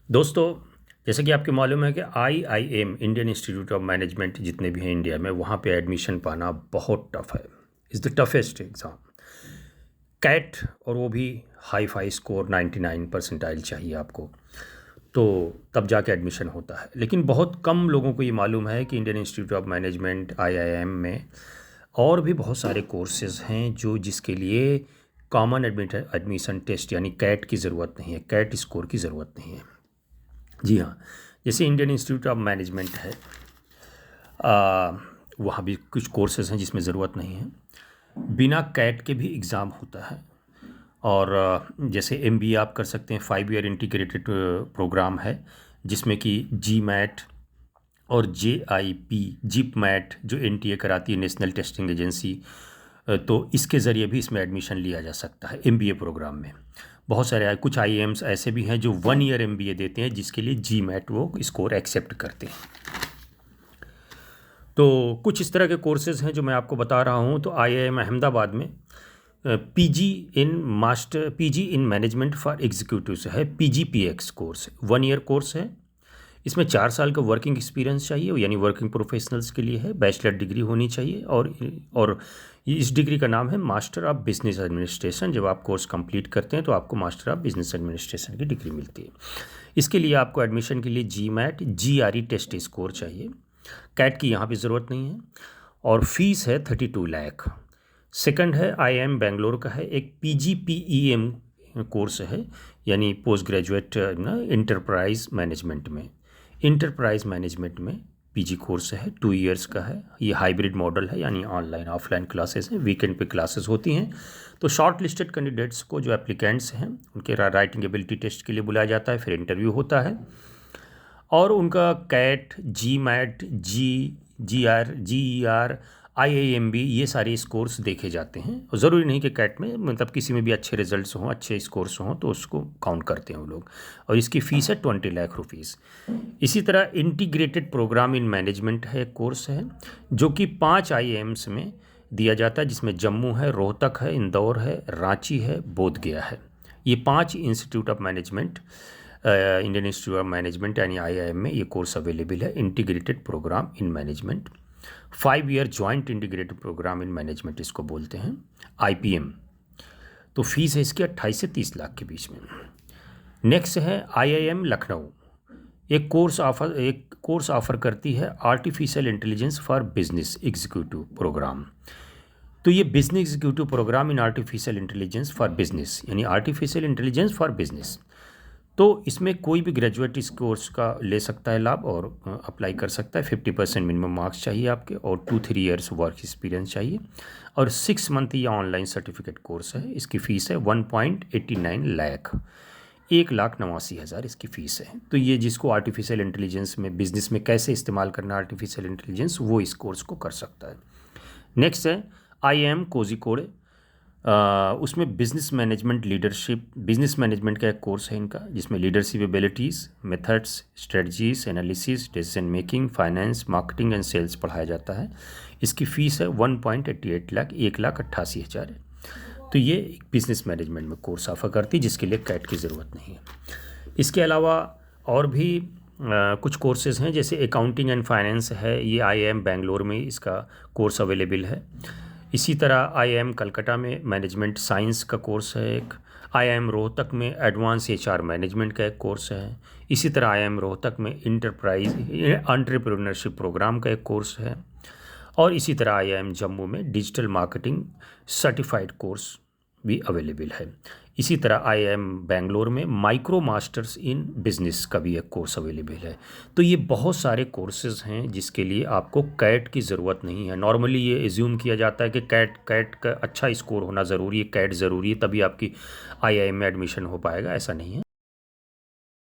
दोस्तों, जैसे कि आपको मालूम है कि IIM Indian institute of management जितने भी हैं इंडिया में, वहाँ पे एडमिशन पाना बहुत टफ है। Is the toughest exam. CAT, और वो भी हाई फाई स्कोर 99 परसेंटाइल चाहिए आपको, तो तब जाके एडमिशन होता है। लेकिन बहुत कम लोगों को ये मालूम है कि Indian institute of management IIM में और भी बहुत सारे कोर्सेज़ हैं जो जिसके लिए कॉमन एडमिशन टेस्ट यानी कैट की ज़रूरत नहीं है, कैट स्कोर की ज़रूरत नहीं है। जी हाँ, जैसे इंडियन इंस्टीट्यूट ऑफ मैनेजमेंट है, वहाँ भी कुछ कोर्सेज़ हैं जिसमें ज़रूरत नहीं है। बिना कैट के भी एग्ज़ाम होता है। और जैसे एमबीए आप कर सकते हैं, 5 ईयर इंटीग्रेटेड प्रोग्राम है जिसमें कि जी मैट और जेआईपी जिप मैट जो एनटीए कराती है, नेशनल टेस्टिंग एजेंसी, तो इसके ज़रिए भी इसमें एडमिशन लिया जा सकता है एमबीए प्रोग्राम में। बहुत सारे कुछ आईएम्स ऐसे भी हैं जो 1 ईयर एमबीए देते हैं जिसके लिए जी मैट वो स्कोर एक्सेप्ट करते हैं। तो कुछ इस तरह के कोर्सेज़ हैं जो मैं आपको बता रहा हूँ। तो आईआईएम अहमदाबाद में PG in management for executives है, पीजीपीएक्स कोर्स 1 ईयर कोर्स है। इसमें 4 साल का वर्किंग एक्सपीरियंस चाहिए, यानी वर्किंग प्रोफेशनल्स के लिए है। बैचलर डिग्री होनी चाहिए और इस डिग्री का नाम है मास्टर ऑफ बिजनेस एडमिनिस्ट्रेशन। जब आप कोर्स कंप्लीट करते हैं तो आपको मास्टर ऑफ बिजनेस एडमिनिस्ट्रेशन की डिग्री मिलती है। इसके लिए आपको एडमिशन के लिए जी मैट जीआरई टेस्ट स्कोर चाहिए। कैट की यहाँ पे ज़रूरत नहीं है। और फीस है 32 लाख। सेकंड है आईआईएम बेंगलोर का है, एक पीजीपीईएम कोर्स है, यानी पोस्ट ग्रेजुएट इंटरप्राइज मैनेजमेंट में पीजी कोर्स है, 2 ईयर्स का है। ये हाइब्रिड मॉडल है, यानी ऑनलाइन ऑफलाइन क्लासेस हैं, वीकेंड पे क्लासेस होती हैं। तो शॉर्ट लिस्टेड कैंडिडेट्स को, जो एप्लीकेंट्स हैं, उनके राइटिंग एबिलिटी टेस्ट के लिए बुलाया जाता है, फिर इंटरव्यू होता है और उनका कैट, जी मैट, जीईआर, आईआईएमबी, ये सारे स्कोर्स देखे जाते हैं। और ज़रूरी नहीं कि कैट में, मतलब किसी में भी अच्छे रिजल्ट्स हों, अच्छे स्कोर्स हों, तो उसको काउंट करते हैं वो लोग। और इसकी फ़ीस है 20 लाख रुपीज़। इसी तरह इंटीग्रेटेड प्रोग्राम इन मैनेजमेंट है, कोर्स है जो कि 5 आईआईएम्स में दिया जाता है, जिसमें जम्मू है, रोहतक है, इंदौर है, रांची है, बोधगया है। ये 5 institute of management, Indian institute of management यानी आईआईएम में ये कोर्स अवेलेबल है। Integrated programme in management, 5 year joint integrated programme in management इसको बोलते हैं, आईपीएम। तो फीस है इसकी 28 से 30 लाख के बीच में। नेक्स्ट है आईआईएम लखनऊ, एक कोर्स ऑफर करती है artificial intelligence for business executive programme. तो ये business executive programme in artificial intelligence for business, यानी आर्टिफिशियल इंटेलिजेंस फॉर बिजनेस। तो इसमें कोई भी ग्रेजुएट इस कोर्स का ले सकता है लाभ और अप्लाई कर सकता है। 50% मिनिमम मार्क्स चाहिए आपके और 2-3 ईयर्स वर्क एक्सपीरियंस चाहिए। और 6 मंथ या ऑनलाइन सर्टिफिकेट कोर्स है। इसकी फ़ीस है 1.89 लाख, 1,89,000 इसकी फ़ीस है। तो ये जिसको आर्टिफिशियल इंटेलिजेंस में, बिजनेस में कैसे इस्तेमाल करना आर्टिफिशियल इंटेलिजेंस, वो इस कोर्स को कर सकता है। नेक्स्ट है आईआईएम कोझिकोड, उसमें बिजनेस मैनेजमेंट का एक कोर्स है इनका, जिसमें leadership abilities, methods, strategies, analysis, decision making, finance, marketing and sales पढ़ाया जाता है। इसकी फ़ीस है 1.88 लाख, 1,88,000 है। तो ये बिजनेस मैनेजमेंट में कोर्स ऑफर करती है जिसके लिए कैट की ज़रूरत नहीं है। इसके अलावा और भी कुछ कोर्सेज़ हैं, जैसे अकाउंटिंग एंड फाइनेंस है, ये आईआईएम बेंगलोर में इसका कोर्स अवेलेबल है। इसी तरह आईआईएम कलकत्ता में मैनेजमेंट साइंस का कोर्स है एक। आईआईएम रोहतक में एडवांस एचआर मैनेजमेंट का एक कोर्स है। इसी तरह आईआईएम रोहतक में इंटरप्राइज एंटरप्रेन्योरशिप प्रोग्राम का एक कोर्स है। और इसी तरह आईआईएम जम्मू में डिजिटल मार्केटिंग सर्टिफाइड कोर्स भी अवेलेबल है। इसी तरह आईआईएम बेंगलोर में माइक्रो मास्टर्स इन बिजनेस का भी एक कोर्स अवेलेबल है। तो ये बहुत सारे कोर्सेज़ हैं जिसके लिए आपको कैट की ज़रूरत नहीं है। नॉर्मली ये एज्यूम किया जाता है कि कैट का अच्छा स्कोर होना ज़रूरी है, कैट ज़रूरी है, तभी आपकी आईआईएम में एडमिशन हो पाएगा। ऐसा नहीं है।